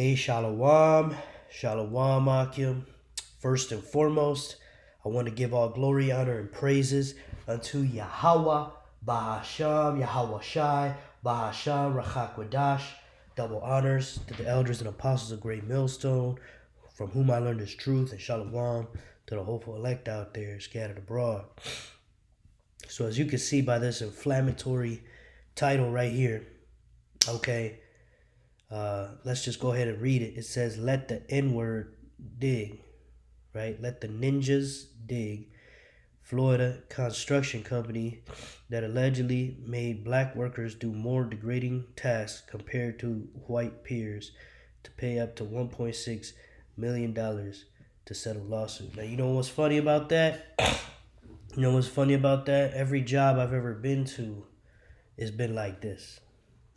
Hey, Shalom, Shalom, Akim. First and foremost, I want to give all glory, honor, and praises unto Yahweh, Bahasham, Yahweh Shai, Bahasham, Rachak Wadash. Double honors to the elders and apostles of Great Millstone, from whom I learned this truth, and Shalom to the hopeful elect out there scattered abroad. So, as you can see by this inflammatory title right here, okay, let's just go ahead and read it. It says, let the N-word dig, right? Let the ninjas dig. Florida construction company that allegedly made black workers do more degrading tasks compared to white peers to pay up to $1.6 million to settle lawsuit. Now, you know what's funny about that? You know what's funny about that? Every job I've ever been to has been like this,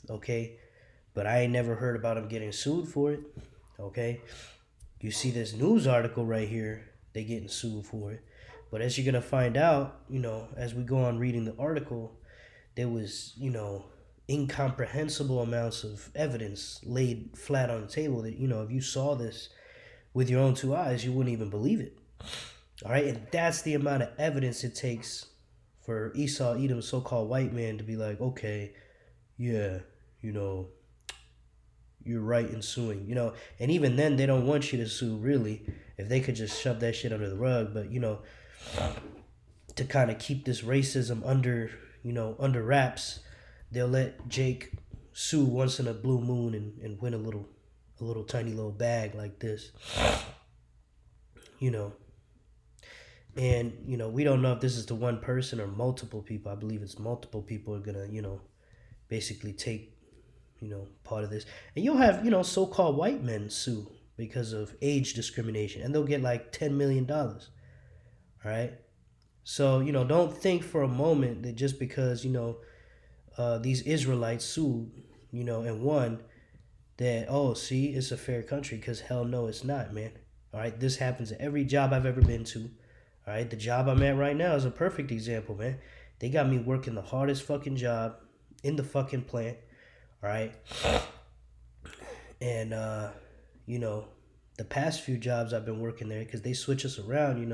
okay? But I ain't never heard about them getting sued for it, okay? You see this news article right here, they getting sued for it. But as you're going to find out, as we go on reading the article, there was, incomprehensible amounts of evidence laid flat on the table that, if you saw this with your own two eyes, you wouldn't even believe it. All right, and that's the amount of evidence it takes for Esau, Edom, so-called white man to be like, okay, yeah, you're right in suing, and even then they don't want you to sue really. If they could just shove that shit under the rug, but to kind of keep this racism under wraps, they'll let Jake sue once in a blue moon and win a little tiny little bag like this, and we don't know if this is to one person or multiple people. I believe it's multiple people are gonna basically take part of this. And you'll have, so-called white men sue because of age discrimination, and they'll get like $10 million. All right. So, don't think for a moment that just because, these Israelites sued, and won, that, oh, see, it's a fair country, because hell no, it's not, man. All right. This happens at every job I've ever been to. All right. The job I'm at right now is a perfect example, man. They got me working the hardest fucking job in the fucking plant. All right. And, the past few jobs I've been working there, because they switch us around,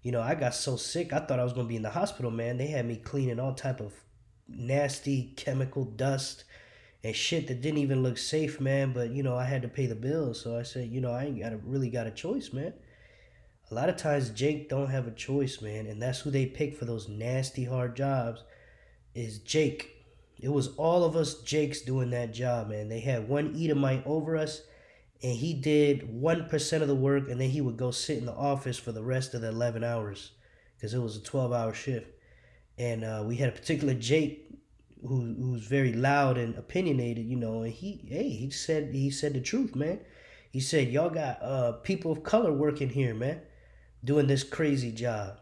I got so sick, I thought I was going to be in the hospital, man. They had me cleaning all type of nasty chemical dust and shit that didn't even look safe, man. But, I had to pay the bills. So I said, I ain't really got a choice, man. A lot of times Jake don't have a choice, man. And that's who they pick for those nasty, hard jobs is Jake. It was all of us Jakes doing that job, man. They had one Edomite over us, and he did 1% of the work, and then he would go sit in the office for the rest of the 11 hours because it was a 12-hour shift. And we had a particular Jake who's very loud and opinionated, and he said the truth, man. He said, y'all got people of color working here, man, doing this crazy job,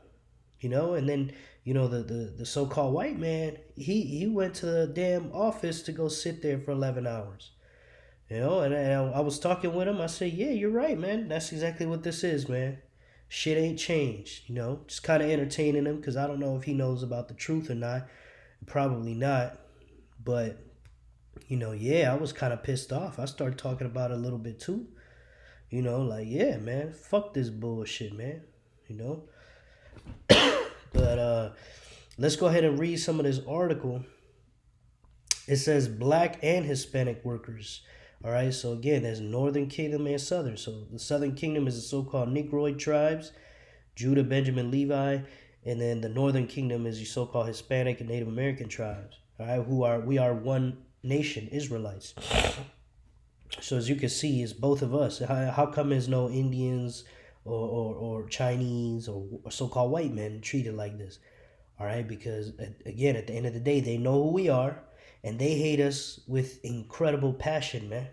and then the so-called white man, he went to the damn office to go sit there for 11 hours. And I was talking with him. I said, yeah, you're right, man. That's exactly what this is, man. Shit ain't changed, Just kind of entertaining him because I don't know if he knows about the truth or not. Probably not. But, yeah, I was kind of pissed off. I started talking about it a little bit too. Like, yeah, man, fuck this bullshit, man. But let's go ahead and read some of this article. It says black and Hispanic workers. All right, so again, there's Northern Kingdom and Southern. So the Southern Kingdom is the so-called Negroid tribes, Judah, Benjamin, Levi, and then the Northern Kingdom is the so-called Hispanic and Native American tribes. All right, we are one nation, Israelites. So as you can see, it's both of us. How come there's no Indians or Chinese or so-called white men treated like this? All right, because again, at the end of the day, they know who we are, and they hate us with incredible passion, man.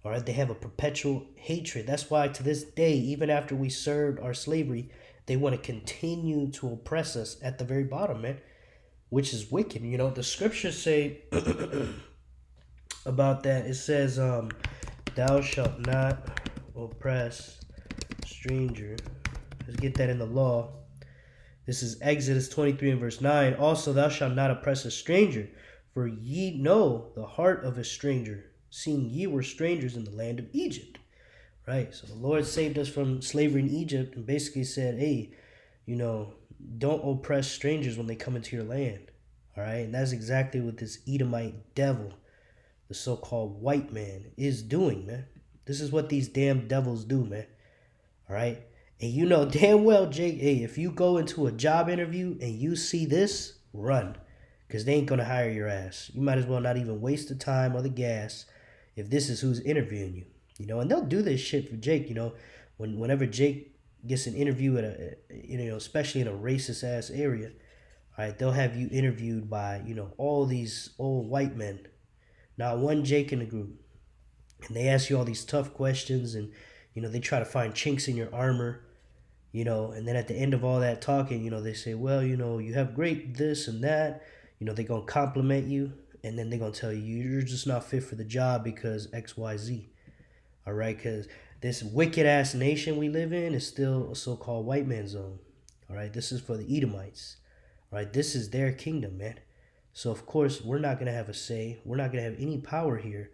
All right, they have a perpetual hatred. That's why to this day, even after we served our slavery, they want to continue to oppress us at the very bottom, man, which is wicked. The scriptures say about that. It says, thou shalt not oppress stranger. Let's get that in the law. This is Exodus 23 and verse 9. Also, thou shalt not oppress a stranger, for ye know the heart of a stranger, seeing ye were strangers in the land of Egypt. Right? So the Lord saved us from slavery in Egypt and basically said, hey, you know, don't oppress strangers when they come into your land. All right? And that's exactly what this Edomite devil, the so called white man, is doing, man. This is what these damn devils do, man. All right? And you know damn well, Jake, hey, if you go into a job interview and you see this, run. Because they ain't going to hire your ass. You might as well not even waste the time or the gas if this is who's interviewing you. You know, and they'll do this shit for Jake, you know, whenever Jake gets an interview at especially in a racist ass area, all right, they'll have you interviewed by, all these old white men. Not one Jake in the group. And they ask you all these tough questions and, they try to find chinks in your armor, and then at the end of all that talking, they say, well, you have great this and that. They're going to compliment you, and then they're going to tell you you're just not fit for the job because XYZ. All right, because this wicked ass nation we live in is still a so called white man's zone. All right, this is for the Edomites. All right, this is their kingdom, man. So, of course, we're not going to have a say. We're not going to have any power here.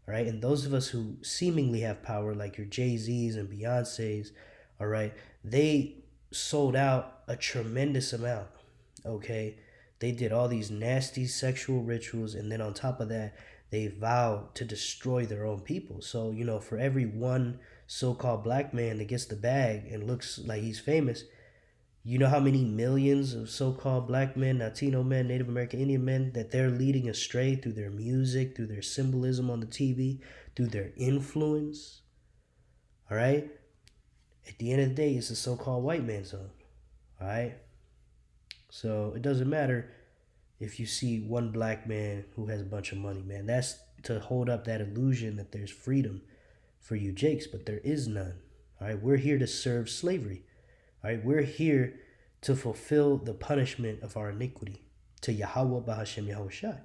All right, and those of us who seemingly have power, like your Jay-Z's and Beyonce's, all right, they sold out a tremendous amount. Okay, they did all these nasty sexual rituals, and then on top of that, they vowed to destroy their own people. So, for every one so-called black man that gets the bag and looks like he's famous, you know how many millions of so-called black men, Latino men, Native American Indian men that they're leading astray through their music, through their symbolism on the TV, through their influence? All right? At the end of the day, it's a so-called white man's zone. All right? So it doesn't matter if you see one black man who has a bunch of money, man. That's to hold up that illusion that there's freedom for you Jakes, but there is none. All right? We're here to serve slavery. All right, we're here to fulfill the punishment of our iniquity to Yahweh Bahashem Yahushai,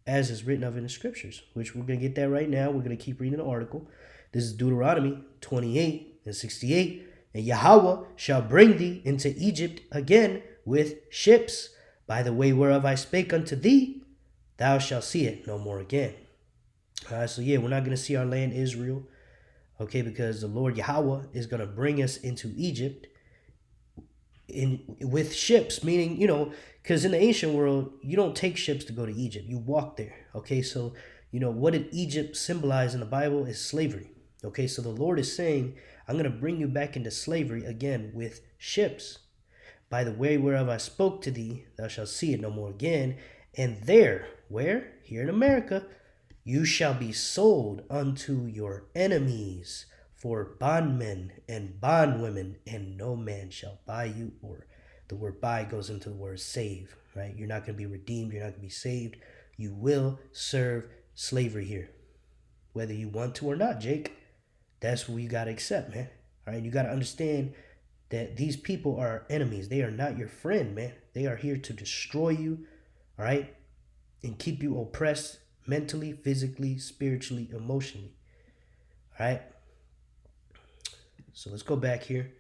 as is written of in the scriptures, which we're going to get that right now. We're going to keep reading the article. This is Deuteronomy 28 and 68. And Yahweh shall bring thee into Egypt again with ships, by the way whereof I spake unto thee, thou shalt see it no more again. All right, so yeah, we're not going to see our land Israel, okay, because the Lord Yahweh is going to bring us into Egypt with ships, meaning, because in the ancient world, you don't take ships to go to Egypt. You walk there. Okay, so, what did Egypt symbolize in the Bible is slavery. Okay, so the Lord is saying, I'm going to bring you back into slavery again with ships. By the way whereof I spoke to thee, thou shalt see it no more again. And there, where? Here in America, you shall be sold unto your enemies for bondmen and bondwomen, and no man shall buy you. Or the word buy goes into the word save, right? You're not going to be redeemed. You're not going to be saved. You will serve slavery here, whether you want to or not, Jake. That's what you got to accept, man. All right, you got to understand that these people are enemies. They are not your friend, man. They are here to destroy you, all right, and keep you oppressed mentally, physically, spiritually, emotionally, all right? So let's go back here.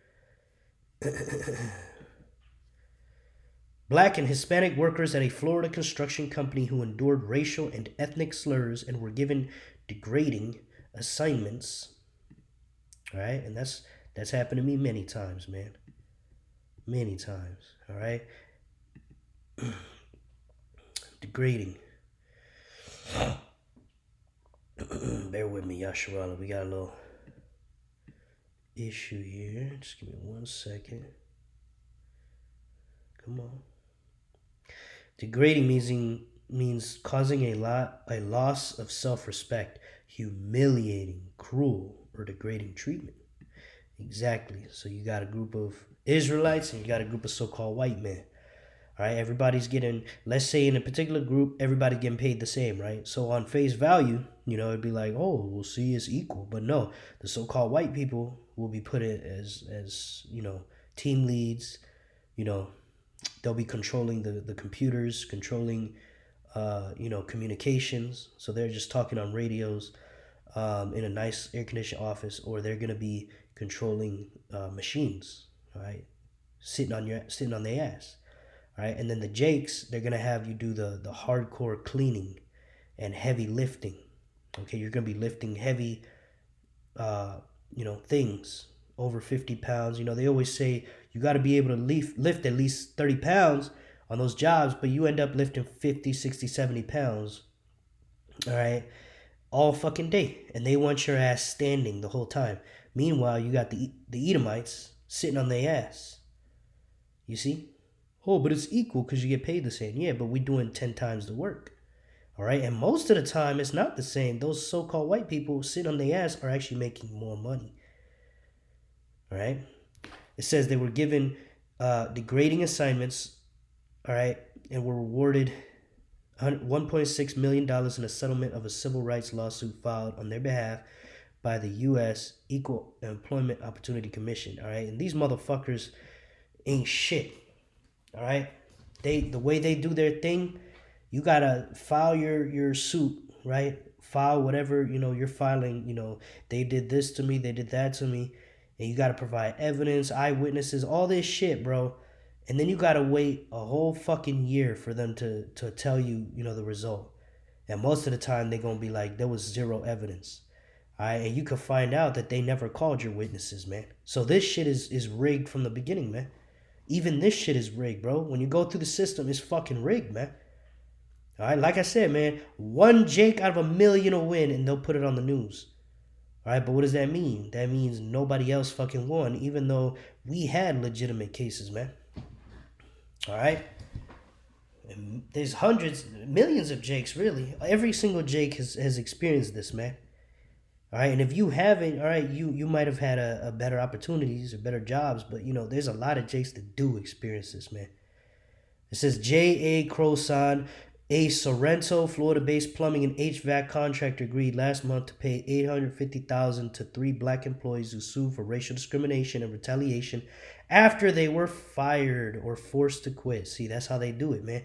Black and Hispanic workers at a Florida construction company who endured racial and ethnic slurs and were given degrading assignments. All right, and that's happened to me many times, man. Many times. All right. Degrading. Bear with me, Yasharala. We got a little issue here. Just give me 1 second. Come on. Degrading means causing a loss of self-respect, humiliating, cruel, or degrading treatment. Exactly. So you got a group of Israelites and you got a group of so-called white men. All right, everybody's getting, let's say in a particular group, everybody's getting paid the same, right? So on face value, it'd be like, oh, we'll see, it's equal. But no, the so-called white people will be put in as team leads. They'll be controlling the computers, controlling, communications. So they're just talking on radios in a nice air-conditioned office, or they're going to be controlling machines, all right, sitting on their ass. All right, and then the Jakes, they're gonna have you do the hardcore cleaning and heavy lifting. Okay, you're gonna be lifting heavy, uh, things over 50 pounds. They always say you got to be able to lift at least 30 pounds on those jobs, but you end up lifting 50, 60, 70 pounds. All right, all fucking day, and they want your ass standing the whole time. Meanwhile, you got the Edomites sitting on their ass. You see? Oh, but it's equal because you get paid the same. Yeah, but we're doing 10 times the work. All right, and most of the time it's not the same. Those so-called white people sitting on their ass are actually making more money. All right, it says they were given degrading assignments. All right, and were rewarded $1.6 million in a settlement of a civil rights lawsuit filed on their behalf by the U.S. Equal Employment Opportunity Commission. All right, and these motherfuckers ain't shit. All right, the way they do their thing, you gotta file your suit, right? File whatever you're filing. They did this to me, they did that to me, and you gotta provide evidence, eyewitnesses, all this shit, bro. And then you gotta wait a whole fucking year for them to tell you the result. And most of the time they're gonna be like, there was zero evidence. All right, and you can find out that they never called your witnesses, man. So this shit is rigged from the beginning, man. Even this shit is rigged, bro. When you go through the system, it's fucking rigged, man. All right, like I said, man, one Jake out of a million will win, and they'll put it on the news. All right, but what does that mean? That means nobody else fucking won, even though we had legitimate cases, man. All right, and there's hundreds, millions of Jakes, really. Every single Jake has experienced this, man. All right, and if you haven't, all right, you might have had a better opportunities or better jobs, but there's a lot of Jakes that do experience this, man. It says J.A. Croson, a Sorrento, Florida-based plumbing and HVAC contractor, agreed last month to pay $850,000 to three black employees who sued for racial discrimination and retaliation after they were fired or forced to quit. See, that's how they do it, man.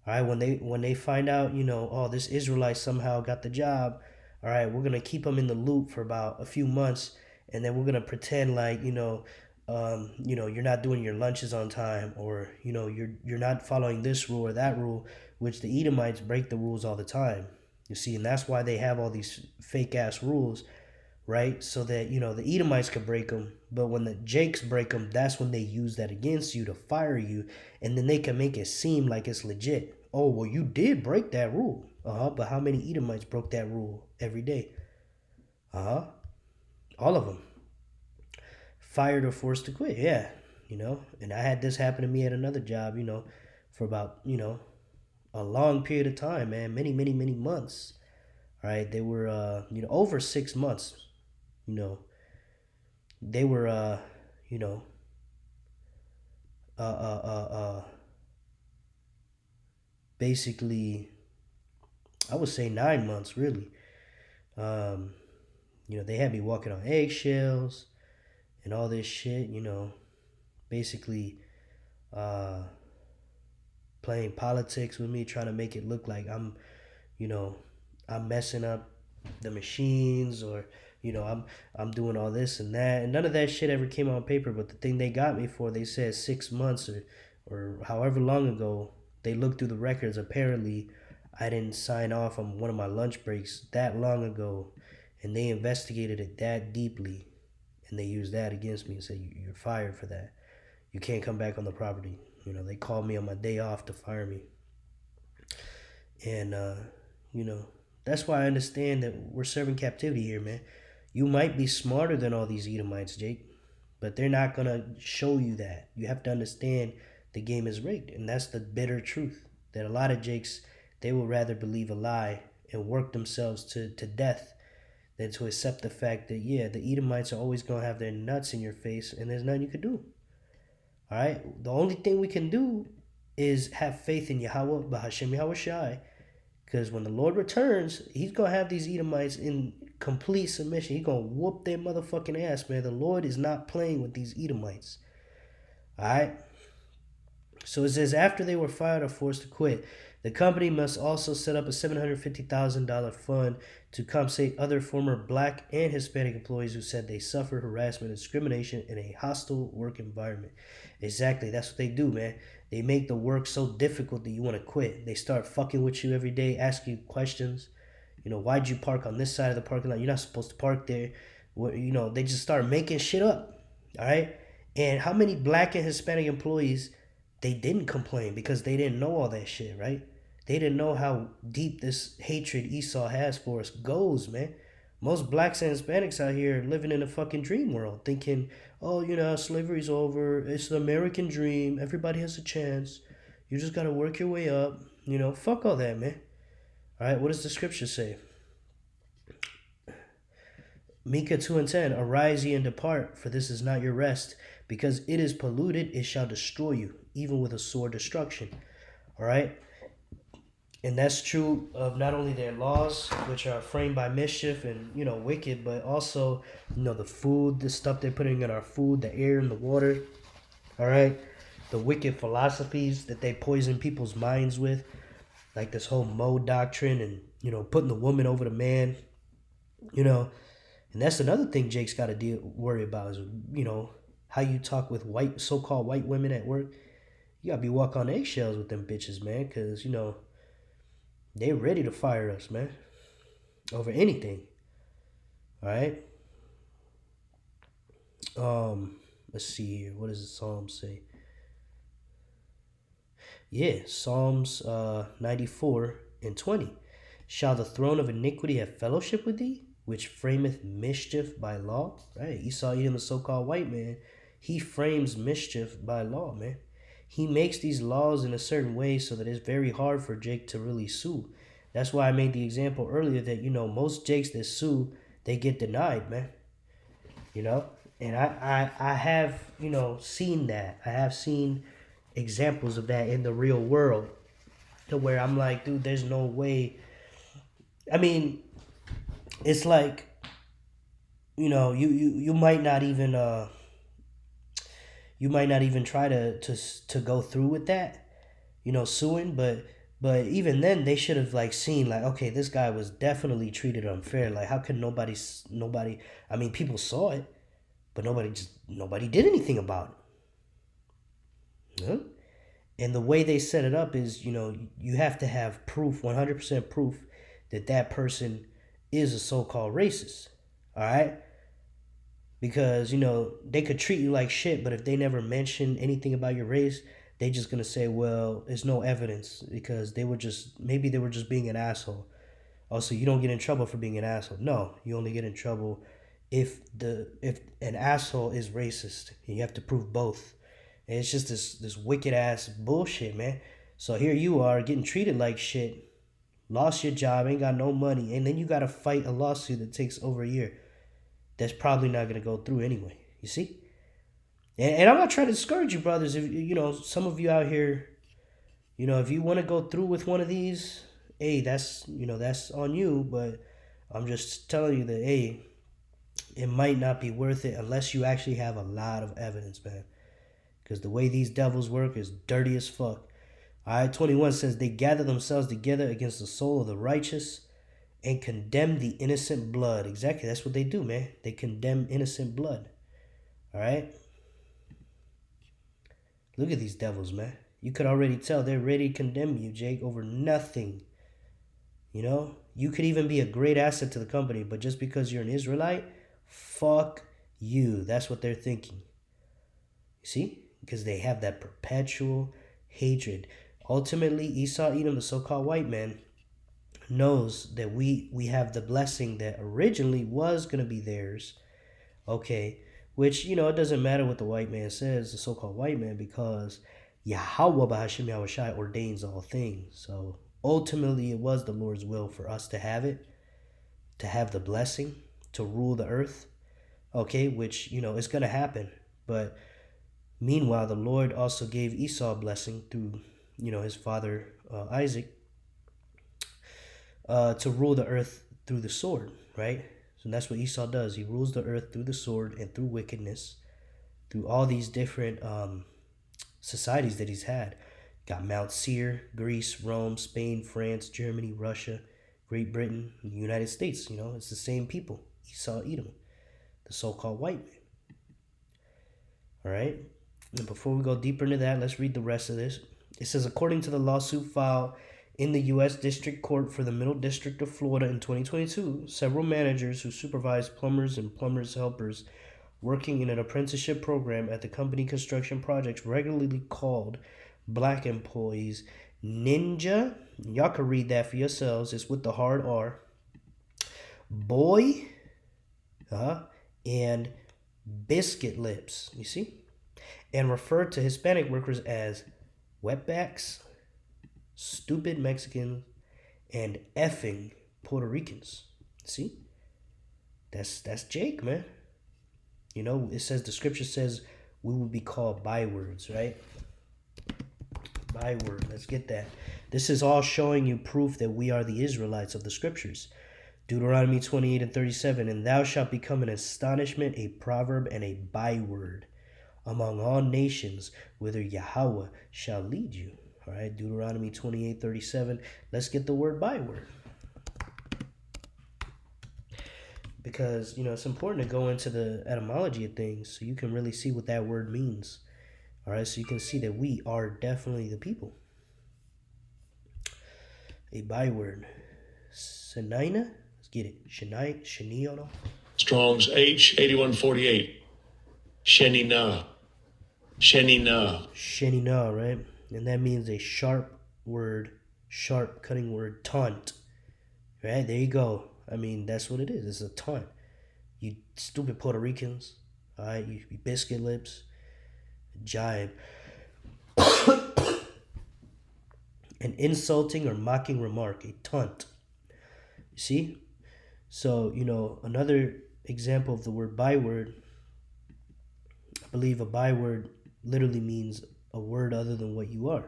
All right, when they find out, oh, this Israelite somehow got the job. All right, we're gonna keep them in the loop for about a few months, and then we're gonna pretend like you're not doing your lunches on time, or you're not following this rule or that rule, which the Edomites break the rules all the time. You see, and that's why they have all these fake ass rules, right? So that the Edomites could break them, but when the Jakes break them, that's when they use that against you to fire you, and then they can make it seem like it's legit. Oh, well, you did break that rule, but how many Edomites broke that rule every day? All of them, fired or forced to quit. Yeah, and I had this happen to me at another job. For about a long period of time, man, many, many, many months. All right, they were over 6 months. You know, they were you know uh uh uh uh basically, I would say 9 months really. Um, they had me walking on eggshells and all this shit. Basically uh playing politics with me, trying to make it look like you know, I'm messing up the machines, or I'm doing all this and that, and none of that shit ever came on paper. But the thing they got me for, they said 6 months or however long ago. They looked through the records. Apparently, I didn't sign off on one of my lunch breaks that long ago, and they investigated it that deeply, and they used that against me and said you're fired for that. You can't come back on the property. They called me on my day off to fire me. And you know, that's why I understand that we're serving captivity here, man. You might be smarter than all these Edomites, Jake, but they're not gonna show you that. You have to understand the game is rigged, and that's the bitter truth. That a lot of Jakes, they will rather believe a lie and work themselves to death than to accept the fact that, yeah, the Edomites are always gonna have their nuts in your face, and there's nothing you can do. All right, the only thing we can do is have faith in Yahweh, Bahashem Yahweh Shai, because when the Lord returns, He's gonna have these Edomites in complete submission. He's gonna whoop their motherfucking ass, man. The Lord is not playing with these Edomites. All right. So it says after they were fired or forced to quit, the company must also set up a $750,000 fund to compensate other former black and Hispanic employees who said they suffered harassment and discrimination in a hostile work environment. Exactly, that's what they do, man. They make the work so difficult that you want to quit. They start fucking with you every day, ask you questions. Why'd you park on this side of the parking lot? You're not supposed to park there. They just start making shit up. All right. And how many black and Hispanic employees, they didn't complain because they didn't know all that shit, right? They didn't know how deep this hatred Esau has for us goes, man. Most blacks and Hispanics out here living in a fucking dream world, thinking, oh, slavery's over. It's the American dream. Everybody has a chance. You just gotta work your way up. Fuck all that, man. All right, what does the scripture say? Micah 2:10, arise ye and depart, for this is not your rest. Because it is polluted, it shall destroy you, even with a sore destruction. All right? And that's true of not only their laws, which are framed by mischief and, wicked, but also, the food, the stuff they're putting in our food, the air and the water. All right? The wicked philosophies that they poison people's minds with, like this whole mode doctrine and, putting the woman over the man, And that's another thing Jake's got to worry about is, how you talk with so-called white women at work. You got to be walking on eggshells with them bitches, man, because, they're ready to fire us, man, over anything. All right? Let's see here. What does the Psalm say? Yeah, Psalms 94 and 20. Shall the throne of iniquity have fellowship with thee, which frameth mischief by law? Right? Esau, Edom, the so-called white man, he frames mischief by law, man. He makes these laws in a certain way so that it's very hard for Jake to really sue. That's why I made the example earlier that, most Jakes that sue, they get denied, man. And I have, seen that. I have seen examples of that in the real world to where I'm like, dude, there's no way. I mean, it's like, you might not even try to go through with that, suing, but even then they should have like seen like, okay, this guy was definitely treated unfair. Like, how can nobody, I mean, people saw it, but nobody did anything about it. Huh? And the way they set it up is, you have to have proof, 100% proof that that person is a so-called racist. All right? Because, they could treat you like shit, but if they never mention anything about your race, they just going to say, well, there's no evidence because maybe they were just being an asshole. Also, you don't get in trouble for being an asshole. No, you only get in trouble if an asshole is racist. And you have to prove both. And it's just this wicked ass bullshit, man. So here you are getting treated like shit, lost your job, ain't got no money, and then you got to fight a lawsuit that takes over a year. That's probably not going to go through anyway. You see? And I'm not trying to discourage you, brothers. If some of you out here, if you want to go through with one of these, hey, that's on you. But I'm just telling you that, hey, it might not be worth it unless you actually have a lot of evidence, man. Because the way these devils work is dirty as fuck. All right, 21 says, they gather themselves together against the soul of the righteous and condemn the innocent blood. Exactly, that's what they do, man. They condemn innocent blood. All right? Look at these devils, man. You could already tell they're ready to condemn you, Jake, over nothing. You could even be a great asset to the company, but just because you're an Israelite, fuck you. That's what they're thinking. You see? Because they have that perpetual hatred. Ultimately, Esau, Edom, the so-called white man, knows that we have the blessing that originally was going to be theirs. Okay, which, it doesn't matter what the white man says, the so-called white man, because Yahweh Bahashim Yahushai ordains all things. So ultimately, it was the Lord's will for us to have it, to have the blessing, to rule the earth. Okay, which, it's going to happen. But meanwhile, the Lord also gave Esau a blessing through, his father Isaac, to rule the earth through the sword, right? So that's what Esau does. He rules the earth through the sword and through wickedness, through all these different societies that he's had. Got Mount Seir, Greece, Rome, Spain, France, Germany, Russia, Great Britain, and the United States. It's the same people. Esau, Edom, the so-called white man. All right? And before we go deeper into that, let's read the rest of this. It says, according to the lawsuit filed In the U.S. District Court for the Middle District of Florida in 2022, several managers who supervised plumbers and plumbers' helpers working in an apprenticeship program at the company construction projects regularly called black employees ninja. Y'all can read that for yourselves. It's with the hard R. Boy, and biscuit lips. You see? And referred to Hispanic workers as wetbacks, stupid Mexicans, and effing Puerto Ricans. See? That's Jake, man. You know, it says, the scripture says we will be called bywords, right? Byword. Let's get that. This is all showing you proof that we are the Israelites of the scriptures. Deuteronomy 28 and 37, and thou shalt become an astonishment, a proverb, and a byword among all nations, whither Yahweh shall lead you. All right, Deuteronomy 28, 37. Let's get the word byword. Because, you know, it's important to go into the etymology of things so you can really see what that word means. All right, so you can see that we are definitely the people. A byword. Senina? Let's get it. Sheniono? Strong's H8148. Shenina. Shenina. Shenina, right? And that means a sharp word, sharp cutting word, taunt. Right? There you go. I mean, that's what it is. It's a taunt. You stupid Puerto Ricans. All right? You biscuit lips. Jibe. An insulting or mocking remark. A taunt. You see? So, you know, another example of the word byword, I believe a byword literally means a word other than what you are.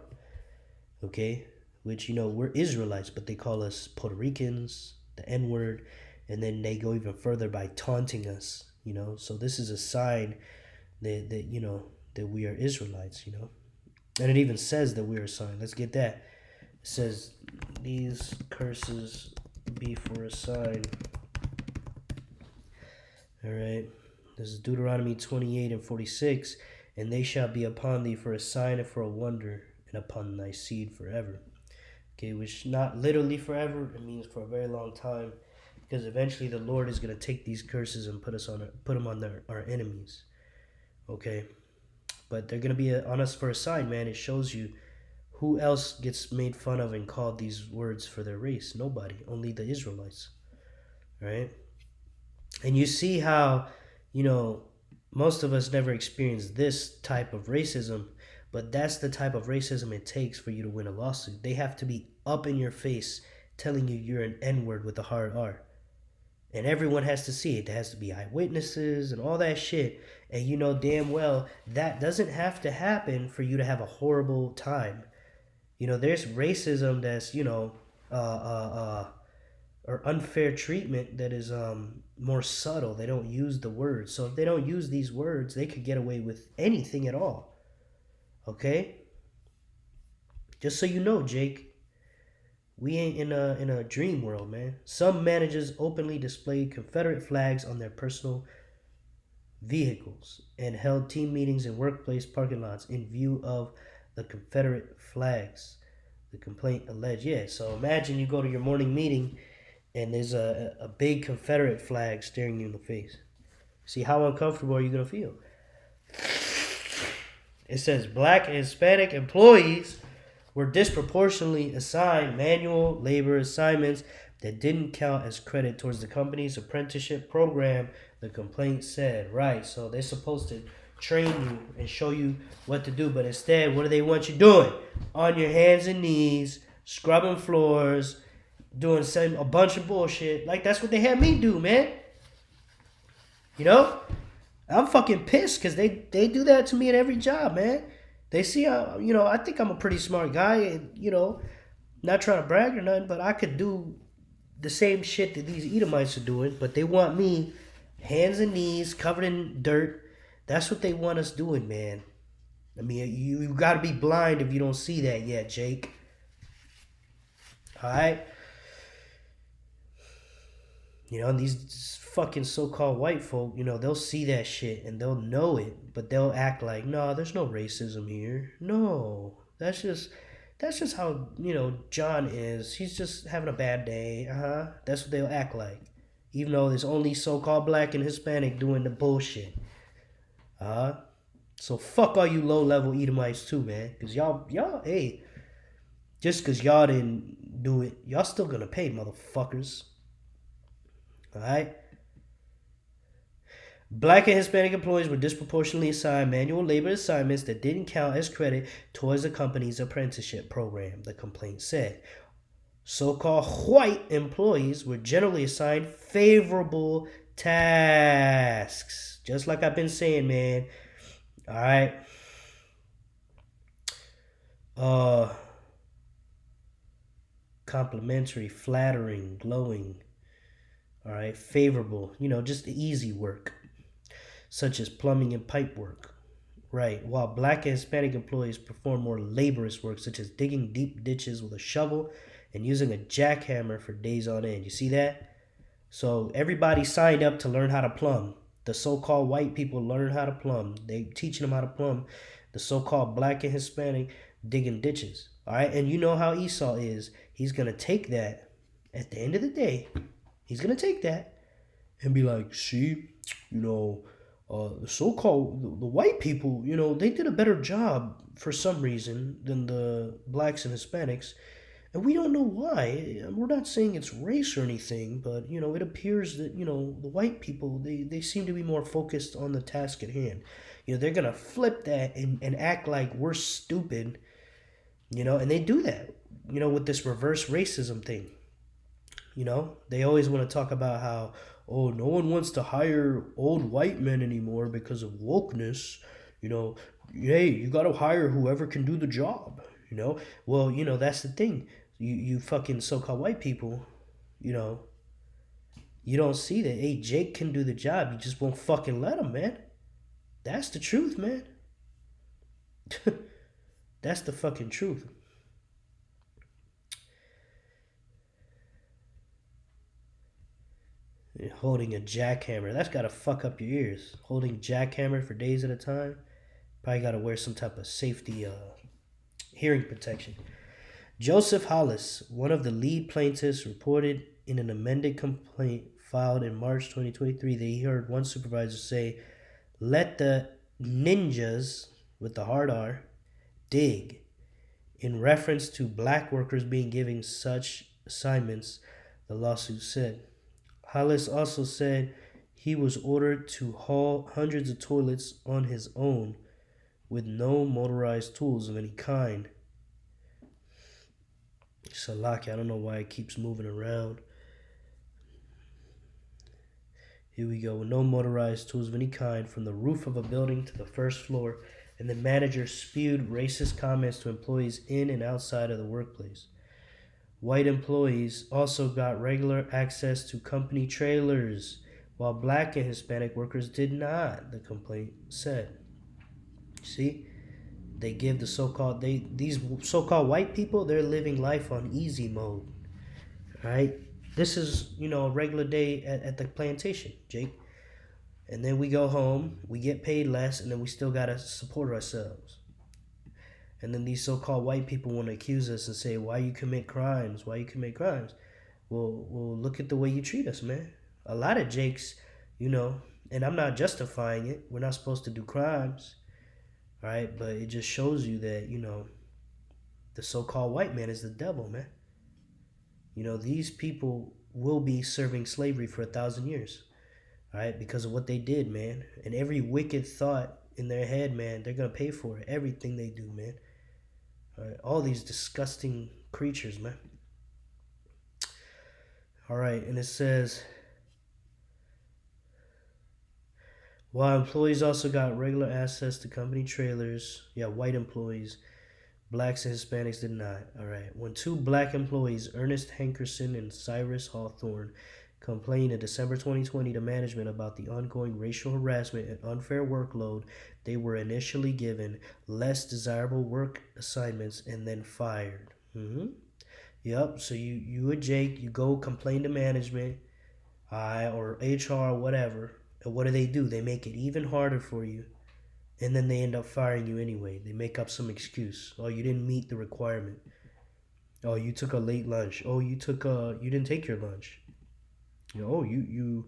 Okay? Which, you know, we're Israelites, but they call us Puerto Ricans, the N-word, and then they go even further by taunting us, you know? So this is a sign that you know, that we are Israelites, you know? And it even says that we are a sign. Let's get that. It says, these curses be for a sign. All right. This is Deuteronomy 28 and 46. And they shall be upon thee for a sign and for a wonder, and upon thy seed forever. Okay, which not literally forever. It means for a very long time. Because eventually the Lord is going to take these curses and put them on our enemies. Okay. But they're going to be on us for a sign, man. It shows you who else gets made fun of and called these words for their race. Nobody. Only the Israelites. Right? And you see how, you know, most of us never experienced this type of racism, but that's the type of racism it takes for you to win a lawsuit. They have to be up in your face telling you you're an N-word with a hard R. And everyone has to see it. There has to be eyewitnesses and all that shit. And you know damn well that doesn't have to happen for you to have a horrible time. You know, there's racism that's, you know, or unfair treatment that is more subtle. They don't use the words. So if they don't use these words, they could get away with anything at all. Okay? Just so you know, Jake, we ain't in a dream world, man. Some managers openly displayed Confederate flags on their personal vehicles and held team meetings in workplace parking lots in view of the Confederate flags. The complaint alleged. Yeah, so imagine you go to your morning meeting and there's a big Confederate flag staring you in the face. See, how uncomfortable are you going to feel? It says black and Hispanic employees were disproportionately assigned manual labor assignments that didn't count as credit towards the company's apprenticeship program, the complaint said. Right, so they're supposed to train you and show you what to do, but instead, what do they want you doing? On your hands and knees, scrubbing floors, doing a bunch of bullshit. Like, that's what they had me do, man. You know? I'm fucking pissed because they do that to me at every job, man. They see, you know, I think I'm a pretty smart guy, and, you know, not trying to brag or nothing, but I could do the same shit that these Edomites are doing, but they want me hands and knees covered in dirt. That's what they want us doing, man. I mean, you got to be blind if you don't see that yet, Jake. All right? You know, these fucking so-called white folk, you know, they'll see that shit and they'll know it, but they'll act like, no, there's no racism here. No, that's just That's just how, John is. He's just having a bad day. Uh-huh. That's what they'll act like. Even though there's only so-called black and Hispanic doing the bullshit. Uh-huh. So fuck all you low-level Edomites too, man. Cause hey, just cause y'all didn't do it, y'all still gonna pay, motherfuckers. Alright? Black and Hispanic employees were disproportionately assigned manual labor assignments that didn't count as credit towards the company's apprenticeship program, the complaint said. So-called white employees were generally assigned favorable tasks. Just like I've been saying, man. All right. Uh Complimentary, flattering, glowing. All right, favorable, just the easy work, such as plumbing and pipe work. Right, while black and Hispanic employees perform more laborious work, such as digging deep ditches with a shovel and using a jackhammer for days on end. You see that? So everybody signed up to learn how to plumb. The so-called white people learn how to plumb. They teaching them how to plumb. The so-called black and Hispanic digging ditches. All right, and you know how Esau is. He's gonna take that. At the end of the day, he's gonna take that and be like, see, the so-called the white people, they did a better job for some reason than the blacks and Hispanics, and we don't know why. We're not saying it's race or anything, but it appears that the white people they seem to be more focused on the task at hand. They're gonna flip that and act like we're stupid, and they do that, with this reverse racism thing. They always want to talk about how, oh, no one wants to hire old white men anymore because of wokeness. You know, hey, you got to hire whoever can do the job. Well, that's the thing. You fucking so-called white people, you know, you don't see that. Hey, Jake can do the job. You just won't fucking let him, man. That's the truth, man. That's the fucking truth. Holding a jackhammer. That's gotta fuck up your ears. Holding a jackhammer for days at a time. Probably gotta wear some type of safety hearing protection. Joseph Hollis, one of the lead plaintiffs, reported in an amended complaint filed in March 2023 that he heard one supervisor say, "Let the ninjas," with the hard R, "dig," in reference to black workers being given such assignments, the lawsuit said. Hollis also said he was ordered to haul hundreds of toilets on his own with no motorized tools of any kind. Salaki, I don't know why it keeps moving around. Here we go. With no motorized tools of any kind from the roof of a building to the first floor, and the manager spewed racist comments to employees in and outside of the workplace. White employees also got regular access to company trailers, while black and Hispanic workers did not, the complaint said. See, they give these so-called white people, they're living life on easy mode. Right? This is, a regular day at the plantation, Jake. And then we go home, we get paid less, and then we still gotta support ourselves. And then these so-called white people want to accuse us and say, "Why you commit crimes? Why you commit crimes?" Well, look at the way you treat us, man. A lot of Jakes, and I'm not justifying it. We're not supposed to do crimes, right? But it just shows you that the so-called white man is the devil, man. These people will be serving slavery for 1,000 years, all right, because of what they did, man. And every wicked thought in their head, man, they're gonna pay for it. Everything they do, man. All right, all these disgusting creatures, man. All right, and it says, while employees also got regular access to company trailers, yeah, white employees, blacks and Hispanics did not. All right, when two black employees, Ernest Hankerson and Cyrus Hawthorne, complained in December 2020 to management about the ongoing racial harassment and unfair workload, they were initially given less desirable work assignments and then fired. Yep. So you and Jake, you go complain to management, or HR, or whatever, and what do? They make it even harder for you, and then they end up firing you anyway. They make up some excuse. Oh, you didn't meet the requirement. Oh, you took a late lunch. Oh, you didn't take your lunch. Oh, you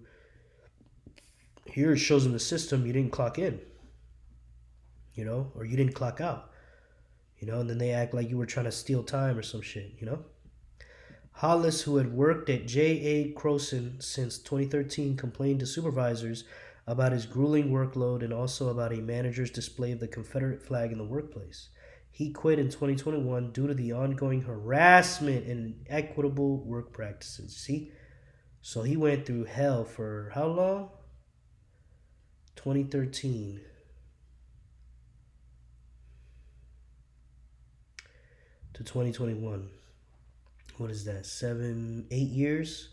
here it shows in the system you didn't clock in, or you didn't clock out, and then they act like you were trying to steal time or some shit. Hollis, who had worked at J.A. Croson since 2013, complained to supervisors about his grueling workload and also about a manager's display of the Confederate flag in the workplace. He quit in 2021 due to the ongoing harassment and inequitable work practices. See? So he went through hell for how long? 2013 to 2021. What is that? 8 years?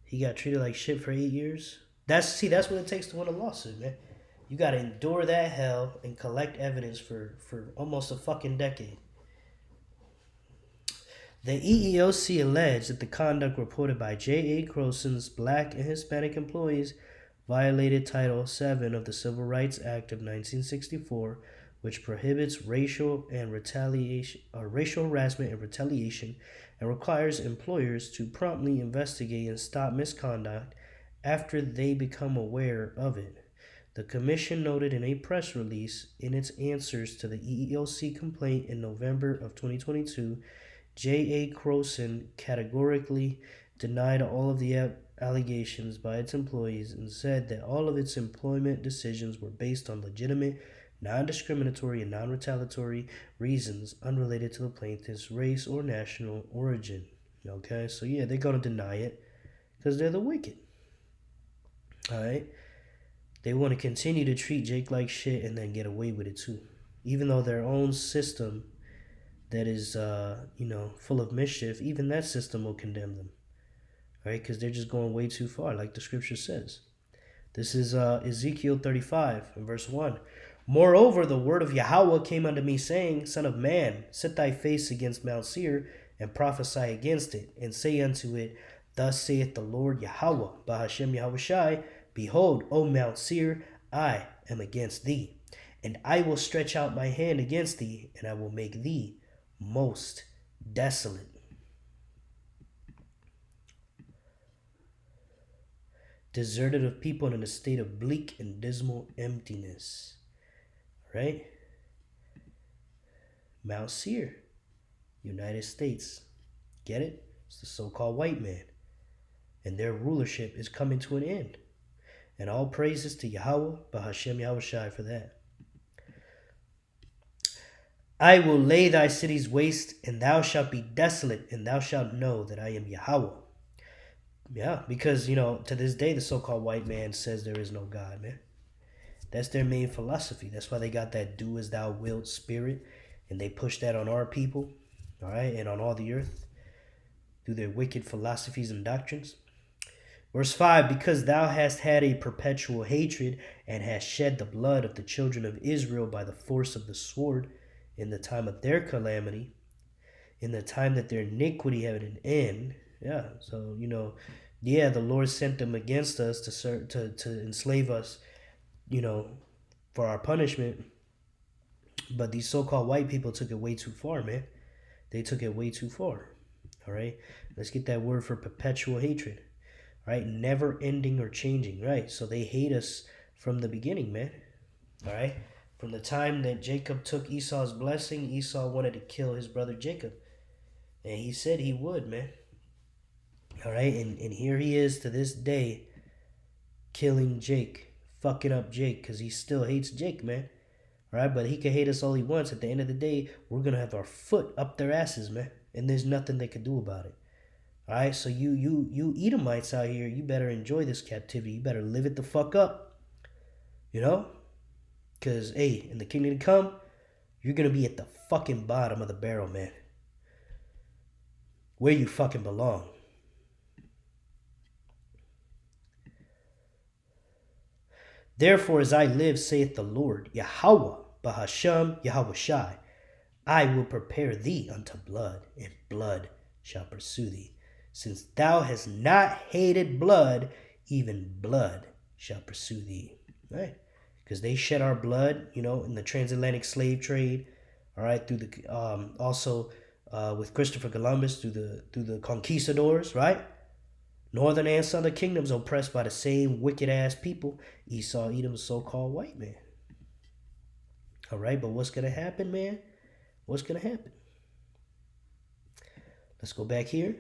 He got treated like shit for 8 years. That's what it takes to win a lawsuit, man. You gotta endure that hell and collect evidence for almost a fucking decade. The EEOC alleged that the conduct reported by J.A. Croson's black and Hispanic employees violated Title VII of the Civil Rights Act of 1964, which prohibits racial harassment and retaliation, and requires employers to promptly investigate and stop misconduct after they become aware of it. The Commission noted in a press release in its answers to the EEOC complaint in November of 2022. J.A. Croson categorically denied all of the allegations by its employees and said that all of its employment decisions were based on legitimate, non-discriminatory, and non-retaliatory reasons unrelated to the plaintiff's race or national origin. Okay, so yeah, they're going to deny it because they're the wicked. All right? They want to continue to treat Jake like shit and then get away with it too. Even though their own system that is, full of mischief, even that system will condemn them, right? Because they're just going way too far, like the scripture says. This is Ezekiel 35, verse 1. Moreover, the word of Yahweh came unto me, saying, Son of man, set thy face against Mount Seir, and prophesy against it, and say unto it, Thus saith the Lord Yahweh, Bahashem Yahushai, Behold, O Mount Seir, I am against thee, and I will stretch out my hand against thee, and I will make thee most desolate. Deserted of people in a state of bleak and dismal emptiness. Right? Mount Seir, United States. Get it? It's the so-called white man. And their rulership is coming to an end. And all praises to Yahweh, Bahashem Yahushai for that. I will lay thy cities waste, and thou shalt be desolate, and thou shalt know that I am Yahweh. Yeah, because, to this day, the so-called white man says there is no God, man. That's their main philosophy. That's why they got that do as thou wilt spirit, and they push that on our people, all right, and on all the earth through their wicked philosophies and doctrines. Verse 5, because thou hast had a perpetual hatred, and hast shed the blood of the children of Israel by the force of the sword, in the time of their calamity, in the time that their iniquity had an end. Yeah, so, the Lord sent them against us to enslave us, for our punishment. But these so-called white people took it way too far, man. They took it way too far. All right, let's get that word for perpetual hatred. Right, never ending or changing. Right, so they hate us from the beginning, man. All right. From the time that Jacob took Esau's blessing, Esau wanted to kill his brother Jacob. And he said he would, man. All right, and here he is to this day killing Jake, fucking up Jake, because he still hates Jake, man. All right, but he can hate us all he wants. At the end of the day, we're going to have our foot up their asses, man. And there's nothing they can do about it. All right, so you Edomites out here, you better enjoy this captivity. You better live it the fuck up. Because, hey, in the kingdom to come, you're going to be at the fucking bottom of the barrel, man. Where you fucking belong. Therefore, as I live, saith the Lord, Yahweh, Bahashem, Yahushai, I will prepare thee unto blood, and blood shall pursue thee. Since thou hast not hated blood, even blood shall pursue thee. Right? because they shed our blood, in the transatlantic slave trade. All right, through the also with Christopher Columbus through the conquistadors, right? Northern and southern kingdoms oppressed by the same wicked ass people. Esau, Edom, so-called white man. All right, but what's gonna happen, man? What's gonna happen? Let's go back here,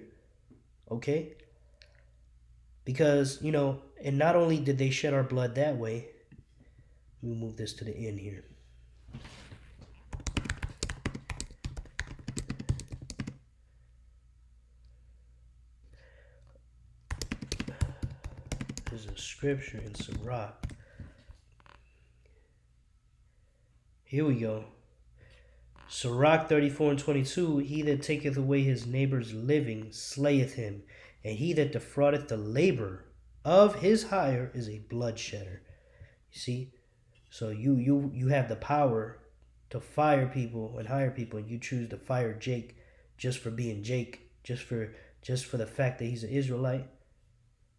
okay? Because and not only did they shed our blood that way. Let me move this to the end here. There's a scripture in Sirach. Here we go. Sirach 34:22. He that taketh away his neighbor's living slayeth him, and he that defraudeth the labor of his hire is a bloodshedder. You see? So you have the power to fire people and hire people, and you choose to fire Jake just for being Jake, just for the fact that he's an Israelite.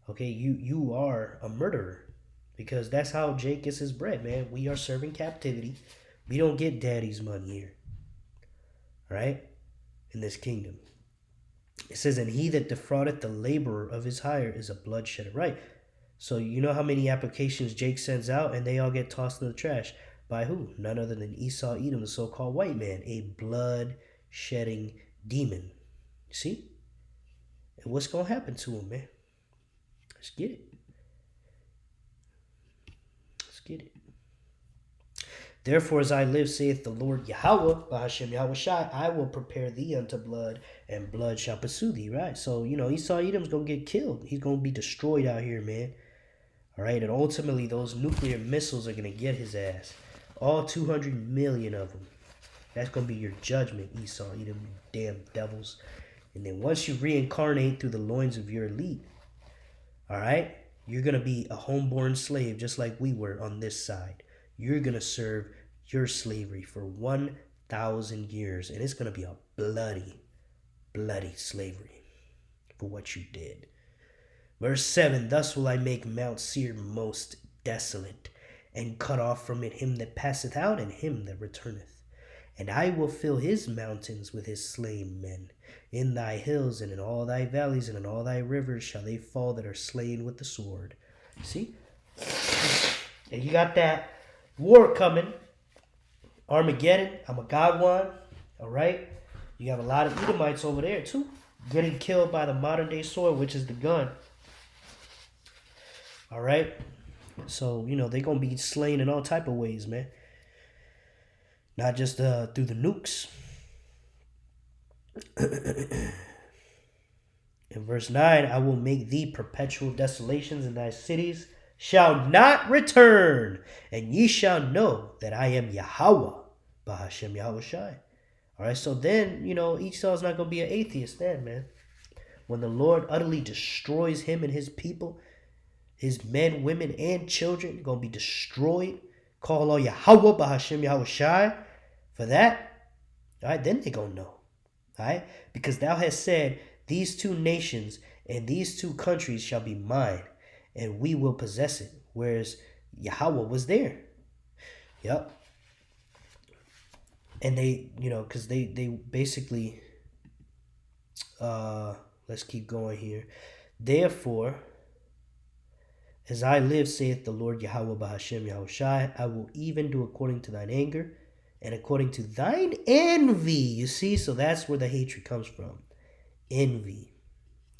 Okay, you are a murderer, because that's how Jake gets his bread, man. We are serving captivity. We don't get daddy's money here, right? In this kingdom. It says, and he that defraudeth the laborer of his hire is a bloodshedder, right? So you know how many applications Jake sends out, and they all get tossed in the trash. By who? None other than Esau, Edom, the so-called white man, a blood-shedding demon. See? And what's going to happen to him, man? Let's get it. Let's get it. Therefore, as I live, saith the Lord Yahweh, Bahashem Yahweh Shai, I will prepare thee unto blood, and blood shall pursue thee, right? So, Esau Edom's going to get killed. He's going to be destroyed out here, man. All right, and ultimately, those nuclear missiles are going to get his ass. All 200 million of them. That's going to be your judgment, Esau Edom, you damn devils. And then once you reincarnate through the loins of your elite, all right, you're going to be a homeborn slave just like we were on this side. You're going to serve your slavery for 1,000 years. And it's going to be a bloody, bloody slavery for what you did. Verse 7, thus will I make Mount Seir most desolate, and cut off from it him that passeth out, and him that returneth. And I will fill his mountains with his slain men. In thy hills and in all thy valleys and in all thy rivers shall they fall that are slain with the sword. See? And you got that war coming. Armageddon, Amagawan, all right? You have a lot of Edomites over there too, getting killed by the modern day sword, which is the gun. All right? So, they're going to be slain in all type of ways, man. Not just through the nukes. In verse 9, I will make thee perpetual desolations, and thy cities shall not return, and ye shall know that I am Yahweh, Bahashem Yahweh Shai. All right, so then, Esau's not going to be an atheist then, man. When the Lord utterly destroys him and his people, his men, women, and children going to be destroyed. Call all Yahweh, Bahashem Yahweh Shai for that. All right, then they going to know. All right, because thou hast said, these two nations and these two countries shall be mine, and we will possess it. Whereas Yahweh was there. Yep. And they, because they basically, let's keep going here. Therefore, as I live, saith the Lord Yahweh Bahashem Yahweh Shai, I will even do according to thine anger and according to thine envy. You see, so that's where the hatred comes from. Envy.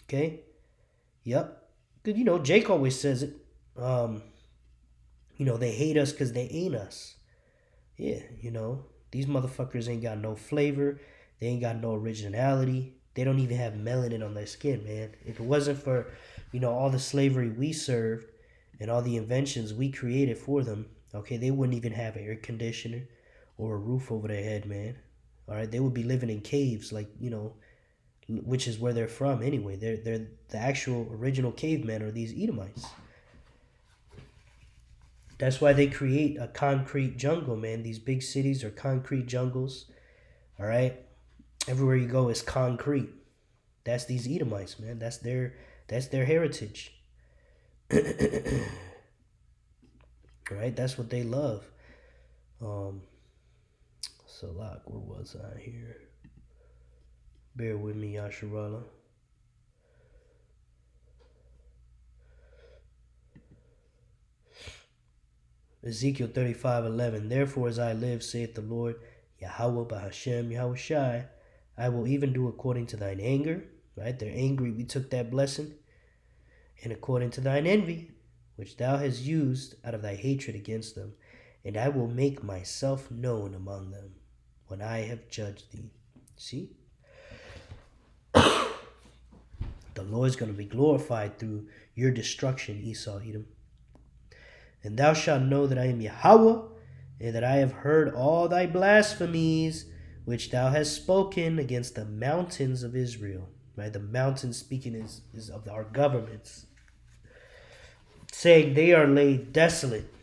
Okay? Yep. Good, Jake always says it. They hate us because they ain't us. Yeah, these motherfuckers ain't got no flavor. They ain't got no originality. They don't even have melanin on their skin, man. If it wasn't for, all the slavery we served and all the inventions we created for them, okay, they wouldn't even have an air conditioner or a roof over their head, man. All right, they would be living in caves, like, which is where they're from anyway. They're the actual original cavemen are these Edomites. That's why they create a concrete jungle, man. These big cities are concrete jungles. All right, everywhere you go is concrete. That's these Edomites, man. That's their heritage. Right? That's what they love. Um, Salak, where was I here? Bear with me, Yasharala. Ezekiel 35:11. Therefore, as I live, saith the Lord, Yahweh Bahashem Yahweh Shai, I will even do according to thine anger. Right? They're angry. We took that blessing. And according to thine envy, which thou hast used out of thy hatred against them, and I will make myself known among them when I have judged thee. See? The Lord's going to be glorified through your destruction, Esau, Edom. And thou shalt know that I am Yahweh, and that I have heard all thy blasphemies which thou hast spoken against the mountains of Israel. Right? The mountains speaking is of our governments, saying they are laid desolate.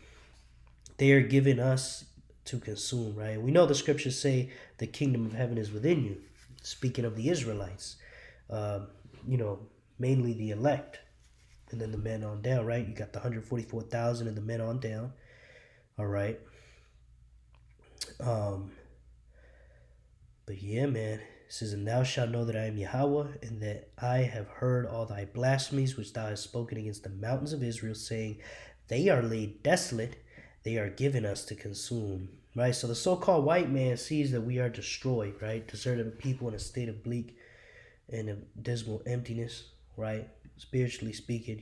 They are given us to consume, right? We know the scriptures say the kingdom of heaven is within you. Speaking of the Israelites, um, you know, mainly the elect, and then the men on down, right? You got the 144,000 and the men on down, all right? Um, but yeah, man, it says, and thou shalt know that I am Yahweh, and that I have heard all thy blasphemies which thou hast spoken against the mountains of Israel, saying, they are laid desolate, they are given us to consume. Right? So the so-called white man sees that we are destroyed, right? Deserted people in a state of bleak and a dismal emptiness, right? Spiritually speaking,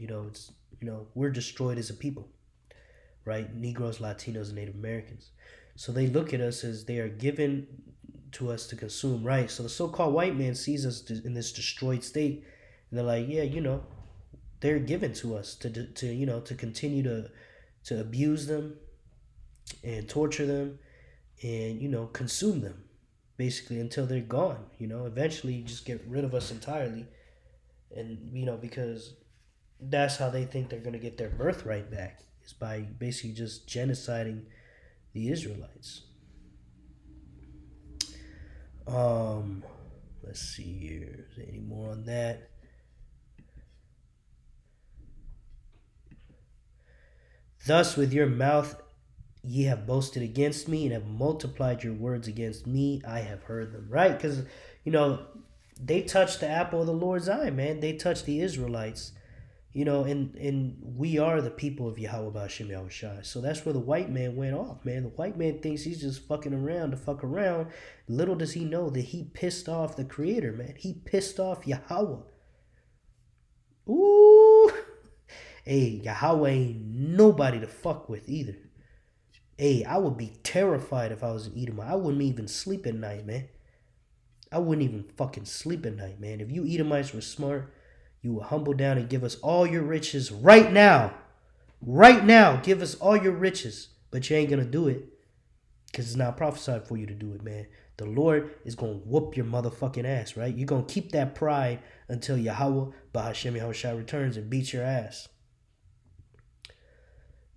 we're destroyed as a people, right? Negroes, Latinos, and Native Americans. So they look at us as they are given to us to consume, right? So the so-called white man sees us in this destroyed state, and they're like, yeah, they're given to us to continue to abuse them and torture them and consume them basically until they're gone. Eventually just get rid of us entirely, and because that's how they think they're going to get their birthright back, is by basically just genociding the Israelites. um let's see here, is there any more on that? Thus with your mouth ye have boasted against me and have multiplied your words against me. I have heard them. Right? Because, you know, they touched the apple of the Lord's eye, man. They touched the Israelites. And we are the people of Yahweh Ba'ashem Yahweh Shai. So that's where the white man went off, man. The white man thinks he's just fucking around to fuck around. Little does he know that he pissed off the Creator, man. He pissed off Yahweh. Ooh. Hey, Yahweh ain't nobody to fuck with either. Hey, I would be terrified if I was an Edomite. I wouldn't even sleep at night, man. I wouldn't even fucking sleep at night, man. If you Edomites were smart, you would humble down and give us all your riches right now. Right now, give us all your riches. But you ain't gonna do it, because it's not prophesied for you to do it, man. The Lord is gonna whoop your motherfucking ass, right? You're gonna keep that pride until Yahweh Bahashem Yahushua returns and beats your ass.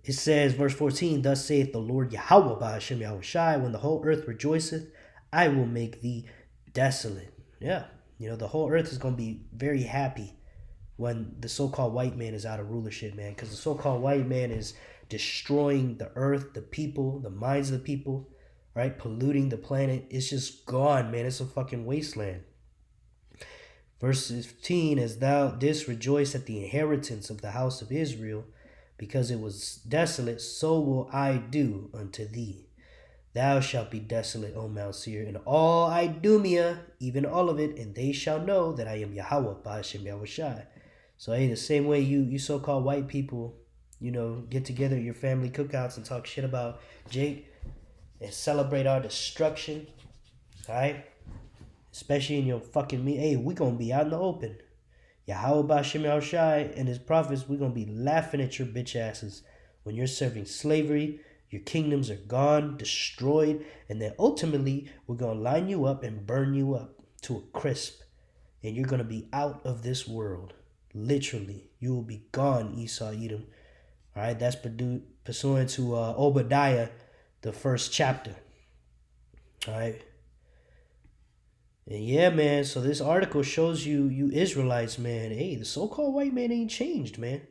It says, verse 14, thus saith the Lord Yahweh Bahashem Yahushai, when the whole earth rejoiceth, I will make thee desolate. Yeah, the whole earth is going to be very happy when the so-called white man is out of rulership, man, because the so-called white man is destroying the earth, the people, the minds of the people, right? Polluting the planet. It's just gone, man. It's a fucking wasteland. Verse 15, as thou didst rejoice at the inheritance of the house of Israel, because it was desolate, so will I do unto thee. Thou shalt be desolate, O Mount Seir, and all Idumea, even all of it, and they shall know that I am Yahweh, Ba'ashem Yahushai. So, hey, the same way you so-called white people, get together at your family cookouts and talk shit about Jake and celebrate our destruction, all right? Especially in your fucking me. Hey, we gonna be out in the open. Yahweh Ba'ashem Yahushai and his prophets, we're going to be laughing at your bitch asses when you're serving slavery. Your kingdoms are gone, destroyed, and then ultimately we're going to line you up and burn you up to a crisp. And you're going to be out of this world. Literally, you will be gone, Esau, Edom. All right, that's pursuant to Obadiah, the first chapter. All right. And yeah, man, so this article shows you Israelites, man, hey, the so-called white man ain't changed, man.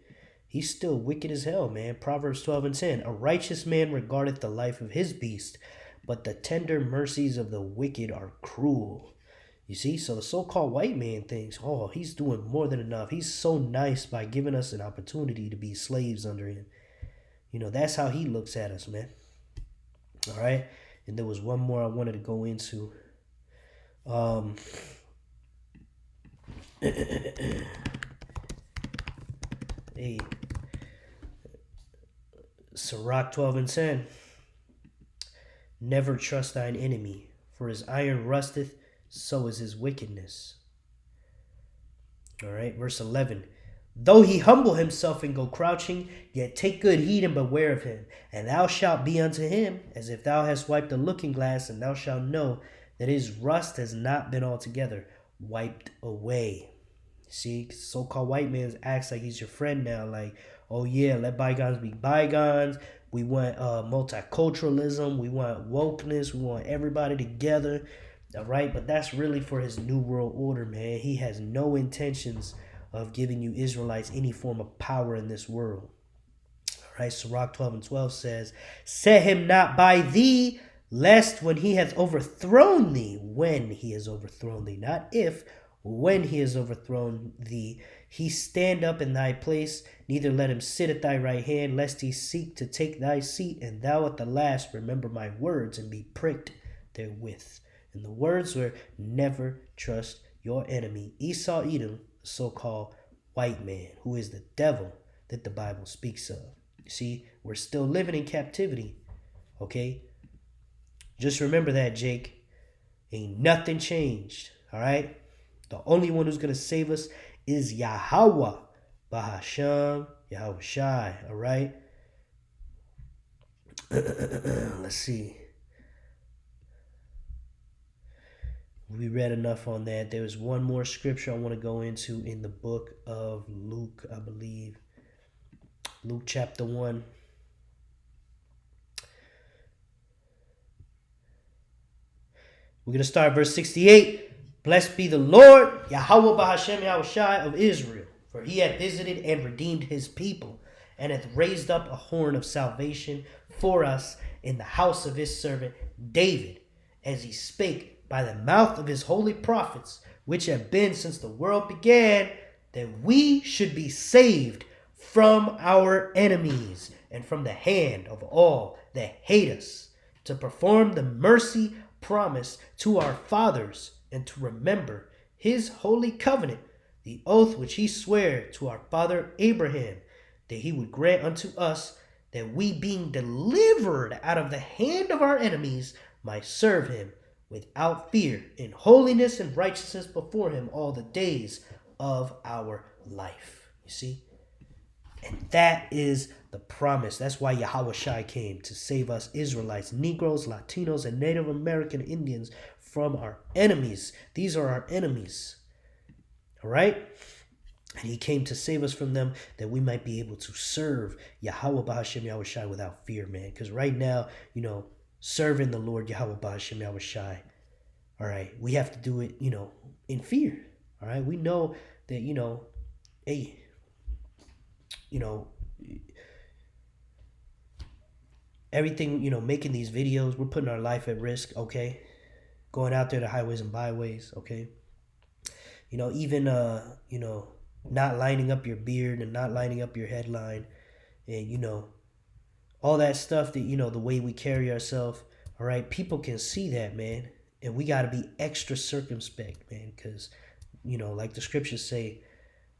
He's still wicked as hell, man. Proverbs 12:10. A righteous man regardeth the life of his beast, but the tender mercies of the wicked are cruel. You see, so the so-called white man thinks, oh, he's doing more than enough. He's so nice by giving us an opportunity to be slaves under him. That's how he looks at us, man. All right. And there was one more I wanted to go into. Um, hey, Sirach 12:10. Never trust thine enemy, for his iron rusteth, so is his wickedness. All right, verse 11. Though he humble himself and go crouching, yet take good heed and beware of him. And thou shalt be unto him as if thou hast wiped a looking glass, and thou shalt know that his rust has not been altogether wiped away. See, so-called white man acts like he's your friend now. Like, oh yeah, let bygones be bygones. We want multiculturalism. We want wokeness. We want everybody together. All right, but that's really for his new world order, man. He has no intentions of giving you Israelites any form of power in this world. All right, Sirach 12:12 says, set him not by thee, lest when he hath overthrown thee, when he has overthrown thee, not if, when he has overthrown thee, he stand up in thy place, neither let him sit at thy right hand, lest he seek to take thy seat, and thou at the last remember my words and be pricked therewith. And the words were, never trust your enemy, Esau Edom, the so-called white man, who is the devil that the Bible speaks of. You see, we're still living in captivity, okay? Just remember that, Jake. Ain't nothing changed, all right? The only one who's going to save us is Yahweh, Bahasham, Yahweh Shai, all right? Let's see. We read enough on that. There's one more scripture I want to go into in the book of Luke, I believe. Luke chapter 1. We're going to start verse 68. Blessed be the Lord, Yahweh Bahashem Yahushai of Israel, for he hath visited and redeemed his people, and hath raised up a horn of salvation for us in the house of his servant David, as he spake by the mouth of his holy prophets, which have been since the world began, that we should be saved from our enemies and from the hand of all that hate us, to perform the mercy promised to our fathers, and to remember his holy covenant, the oath which he sware to our father Abraham, that he would grant unto us, that we, being delivered out of the hand of our enemies, might serve him without fear, in holiness and righteousness before him all the days of our life. You see? And that is the promise. That's why Yahweh Shai came, to save us Israelites, Negroes, Latinos, and Native American Indians from our enemies. These are our enemies. All right? And he came to save us from them, that we might be able to serve Yahweh Bahashem Yahweh Shai without fear, man. Because right now, serving the Lord Yahweh Bahashem Yahweh Shai, all right, we have to do it, in fear. All right? We know that, hey, everything, making these videos, we're putting our life at risk, okay? Going out there to highways and byways, okay? Even, not lining up your beard and not lining up your headline and, all that stuff that, the way we carry ourselves, all right? People can see that, man. And we got to be extra circumspect, man, because, like the scriptures say,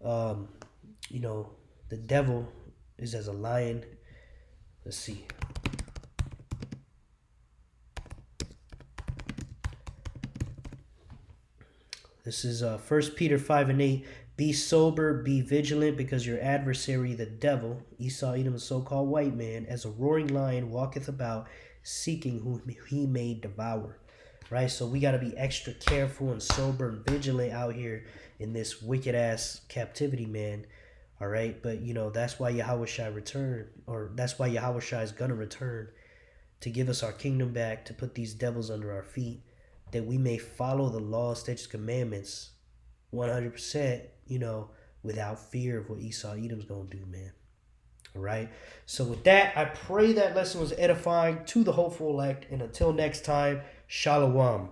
the devil is as a lion. Let's see. This is 1 Peter 5:8. Be sober, be vigilant, because your adversary, the devil, Esau, Edom, the so-called white man, as a roaring lion, walketh about, seeking whom he may devour. Right? So we got to be extra careful and sober and vigilant out here in this wicked-ass captivity, man. All right? But, that's why Yahweh Shai return, or that's why Yahweh Shai is going to return, to give us our kingdom back, to put these devils under our feet, that we may follow the law, statutes, commandments 100%, without fear of what Esau Edom's going to do, man. All right. So with that, I pray that lesson was edifying to the hopeful elect. And until next time, shalom.